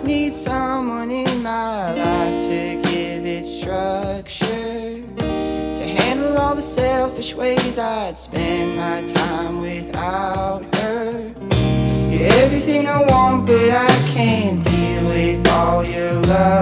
need someone in my life to give it structure, to handle all the selfish ways I'd spend my time without her. You're everything I want, but I can't deal with all your love.